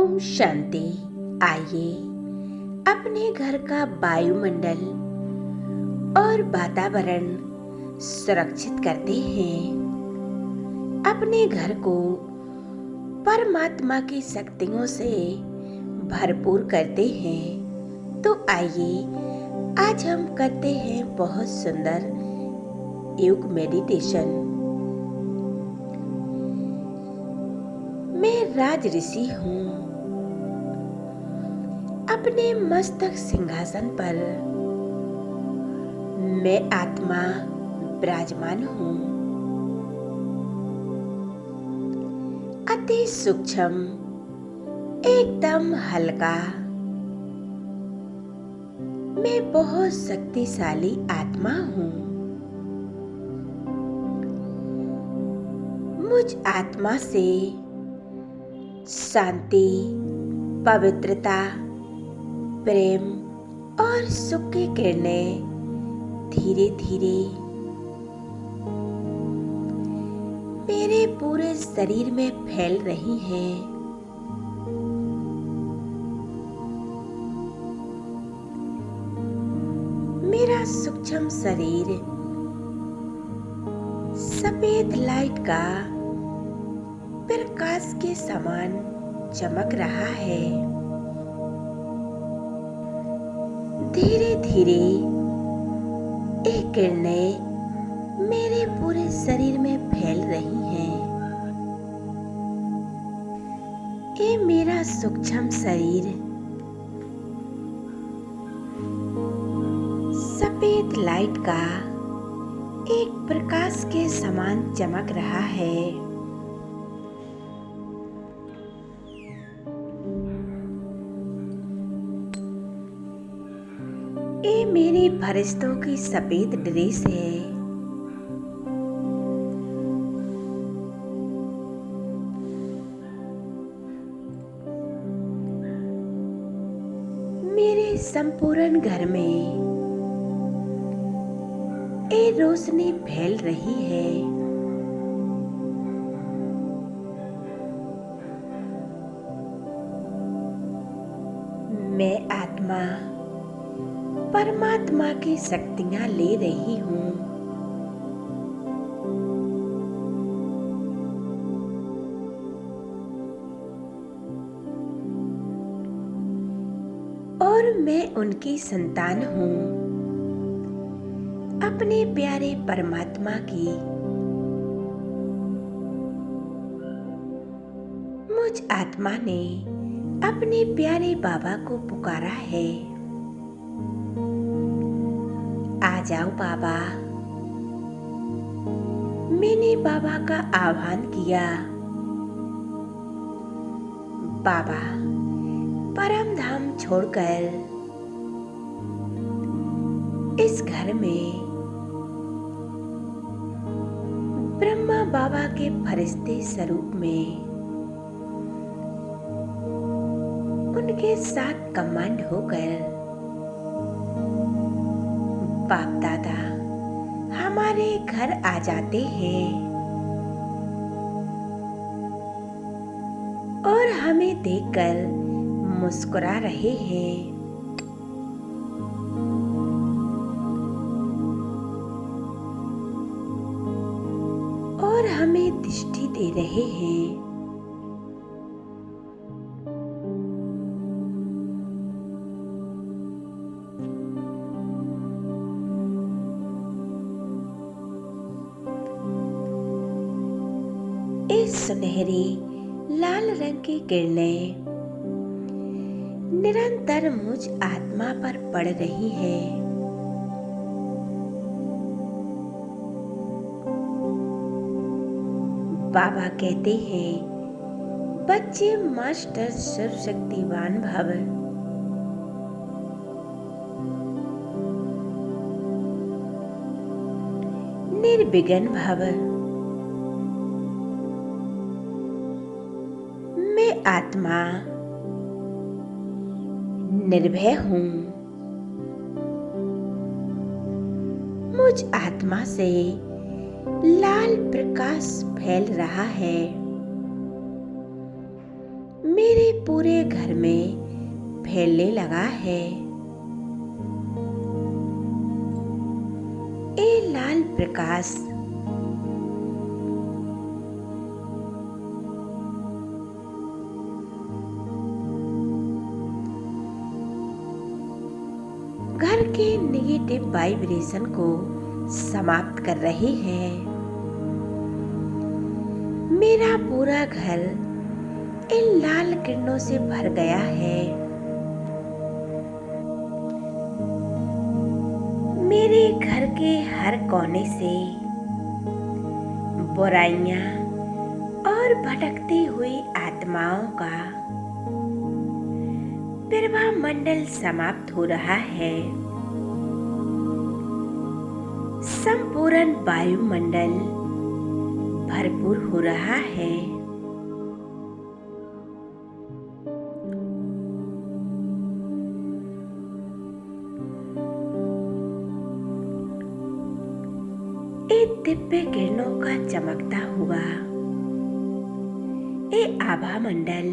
ओम शांति। आइए अपने घर का वायुमंडल और वातावरण सुरक्षित करते हैं। अपने घर को परमात्मा की शक्तियों से भरपूर करते हैं। तो आइए आज हम करते हैं बहुत सुंदर योग मेडिटेशन। मैं राज ऋषि हूँ। अपने मस्तक सिंहासन पर मैं आत्मा विराजमान हूँ। अति सूक्ष्म, एकदम हल्का। मैं बहुत शक्तिशाली आत्मा हूँ। मुझ आत्मा से शांति, पवित्रता, प्रेम और सुख की किरणें धीरे धीरे मेरे पूरे शरीर में फैल रही हैं। मेरा सूक्ष्म शरीर सफेद लाइट का प्रकाश के समान चमक रहा है। धीरे धीरे ये किरणें मेरे पूरे शरीर में फैल रही हैं। ये मेरा सूक्ष्म शरीर सफेद लाइट का एक प्रकाश के समान चमक रहा है। ये मेरे फरिश्तों की सफेद ड्रेस है। मेरे संपूर्ण घर में ये रोशनी फैल रही है। मैं आत्मा परमात्मा की शक्तियां ले रही हूँ। और मैं उनकी संतान हूँ। अपने प्यारे परमात्मा की मुझ आत्मा ने अपने प्यारे बाबा को पुकारा है। आ जाओ बाबा। मैंने बाबा का आह्वान किया। बाबा परम धाम छोड़कर इस घर में ब्रह्मा बाबा के फरिश्ते स्वरूप में उनके साथ कमांड होकर बाप दादा हमारे घर आ जाते हैं और हमें देखकर मुस्कुरा रहे हैं। और हमें दृष्टि दे रहे हैं। इस सुनहरी लाल रंग की किरणें निरंतर मुझ आत्मा पर पड़ रही है। बाबा कहते हैं, बच्चे मास्टर सर्वशक्तिवान भव। निर्विघ्न भव। मैं आत्मा निर्भय हूँ। मुझ आत्मा से लाल प्रकाश फैल रहा है। मेरे पूरे घर में फैलने लगा है। ये लाल प्रकाश घर के नेगेटिव वाइब्रेशन को समाप्त कर रही है। मेरा पूरा घर इन लाल किरणों से भर गया है। मेरे घर के हर कोने से बुराइयां और भटकती हुई आत्माओं का प्रभा मंडल समाप्त हो रहा है। संपूर्ण वायुमंडल भरपूर हो रहा है। एक दिव्य किरणों का चमकता हुआ एक आभा मंडल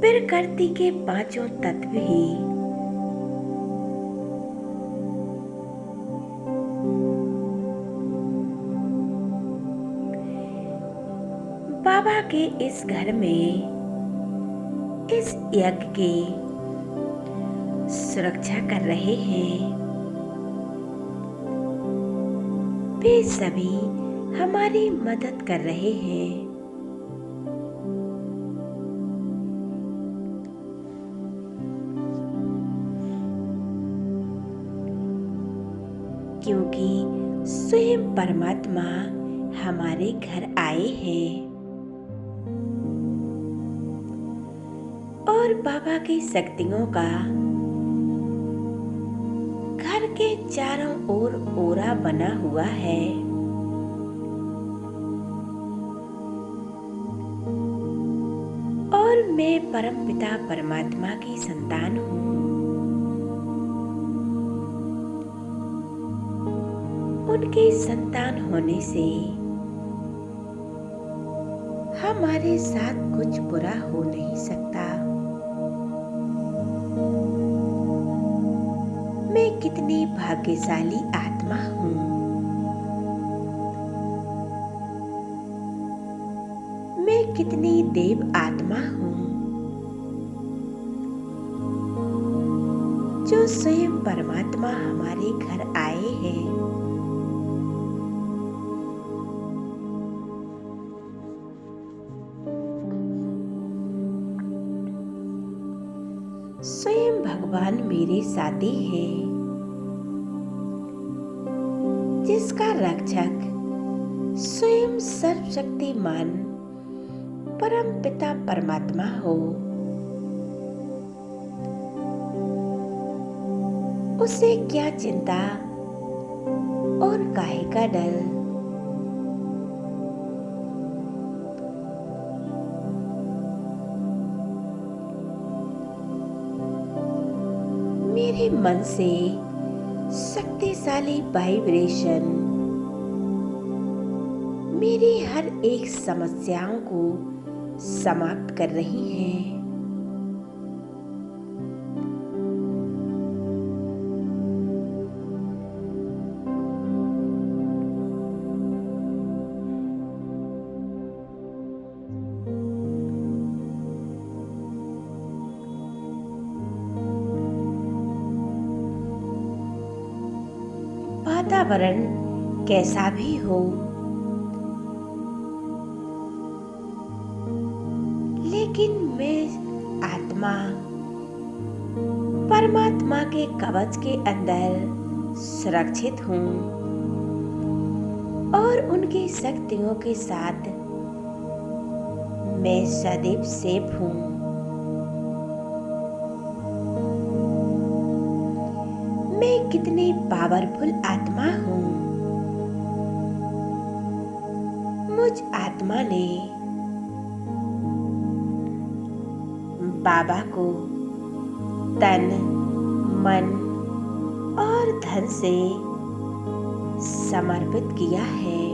प्रकृति के पांचों तत्व ही बाबा के इस घर में इस यज्ञ की सुरक्षा कर रहे हैं। वे सभी हमारी मदद कर रहे हैं। क्योंकि स्वयं परमात्मा हमारे घर आए हैं और बाबा की शक्तियों का घर के चारों ओर ओरा बना हुआ है। और मैं परमपिता परमात्मा की संतान हूँ। उनकी संतान होने से हमारे साथ कुछ बुरा हो नहीं सकता। मैं कितनी भाग्यशाली आत्मा हूँ। मैं कितनी देव आत्मा हूँ जो स्वयं परमात्मा हमारे घर आए हैं। स्वयं भगवान मेरे साथी है, जिसका रक्षक स्वयं सर्वशक्तिमान परम पिता परमात्मा हो। उसे क्या चिंता और काहे का डर। मेरे मन से शक्तिशाली वाइब्रेशन मेरी हर एक समस्याओं को समाप्त कर रही हैं। वातावरण कैसा भी हो, लेकिन मैं आत्मा परमात्मा के कवच के अंदर सुरक्षित हूँ और उनकी शक्तियों के साथ मैं सदैव सेफ हूँ। मैं कितनी पावरफुल आत्मा हूँ। मुझ आत्मा ने बाबा को तन, मन और धन से समर्पित किया है।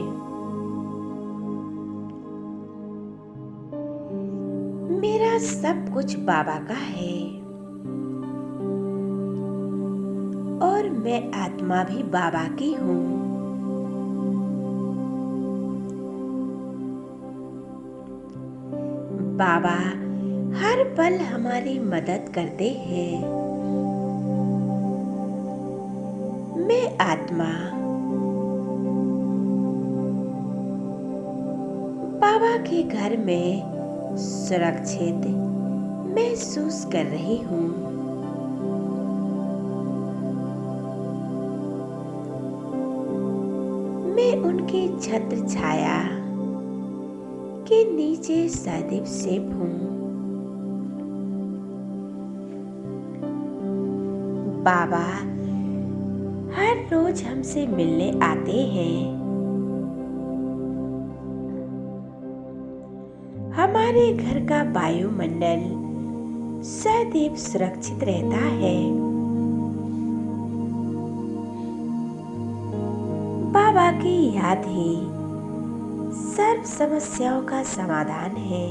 मेरा सब कुछ बाबा का है और मैं आत्मा भी बाबा की हूँ। बाबा हर पल हमारी मदद करते हैं। मैं आत्मा बाबा के घर में सुरक्षित महसूस कर रही हूँ। मैं उनकी छत्र छाया के नीचे सदैव सेफ हूँ। बाबा हर रोज हमसे मिलने आते हैं। हमारे घर का वायुमंडल सदैव सुरक्षित रहता है। बाबा की याद ही सर्व समस्याओं का समाधान है।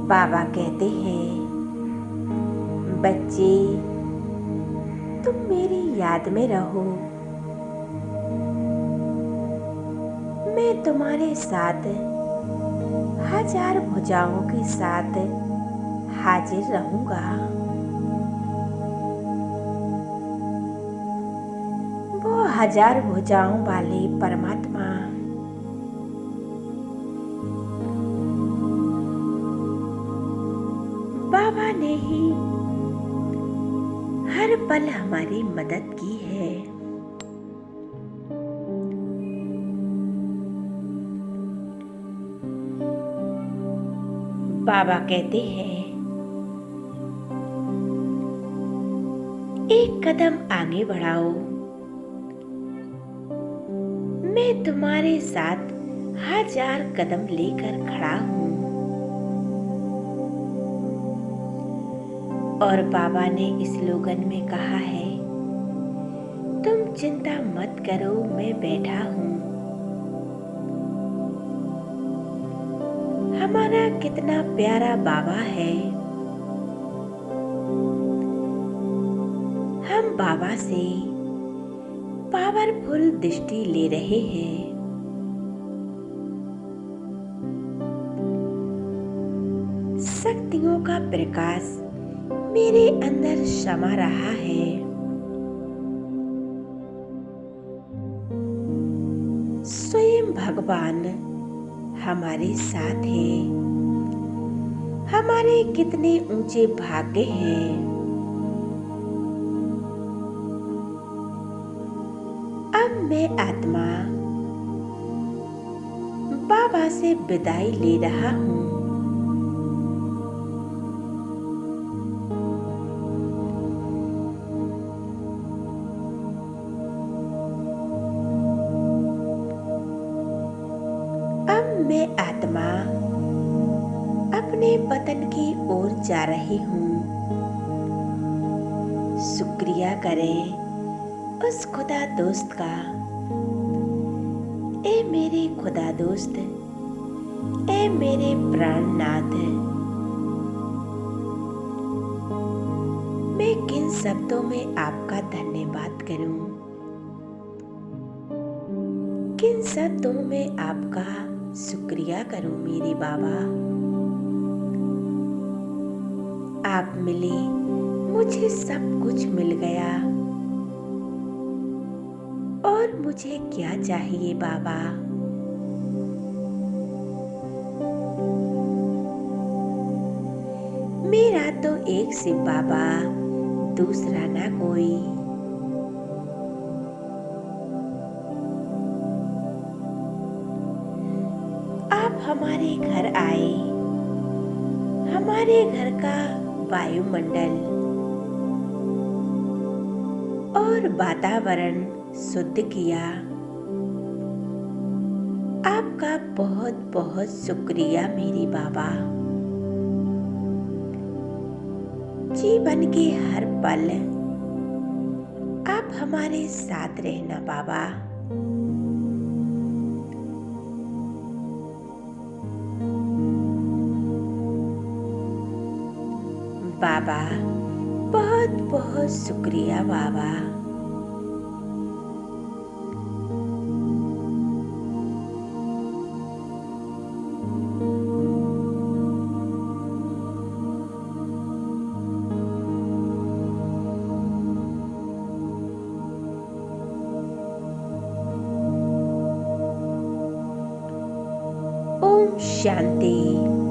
बाबा कहते हैं, बच्चे तुम मेरी याद में रहो। मैं तुम्हारे साथ हजार भुजाओं के साथ हाजिर रहूंगा। वो हजार भुजाओं वाले परमात्मा बाबा ने ही हर पल हमारी मदद की है। बाबा कहते हैं, एक कदम आगे बढ़ाओ। मैं तुम्हारे साथ हजार कदम लेकर खड़ा हूँ। और बाबा ने इस स्लोगन में कहा है, तुम चिंता मत करो, मैं बैठा हूँ। हमारा कितना प्यारा बाबा है। हम बाबा से पावरफुल दृष्टि ले रहे हैं। शक्तियों का प्रकाश मेरे अंदर समा रहा है। स्वयं भगवान हमारे साथ है। हमारे कितने ऊंचे भाग्य हैं। अब मैं आत्मा बाबा से विदाई ले रहा हूँ। मैं आत्मा अपने वतन की ओर जा रही हूँ। शुक्रिया करें उस खुदा दोस्त का। ए मेरे खुदा दोस्त, ए मेरे प्राणनाथ, मैं किन शब्दों में आपका धन्यवाद करूं? किन शब्दों में आपका शुक्रिया करूं मेरे बाबा। आप मिले, मुझे सब कुछ मिल गया। और मुझे क्या चाहिए बाबा? मेरा तो एक शिव बाबा, दूसरा ना कोई। हमारे घर आए, हमारे घर का वायुमंडल और वातावरण शुद्ध किया। आपका बहुत बहुत शुक्रिया मेरे बाबा। जीवन के हर पल आप हमारे साथ रहना बाबा। बाबा, बहुत बहुत शुक्रिया बाबा। ओम शांति।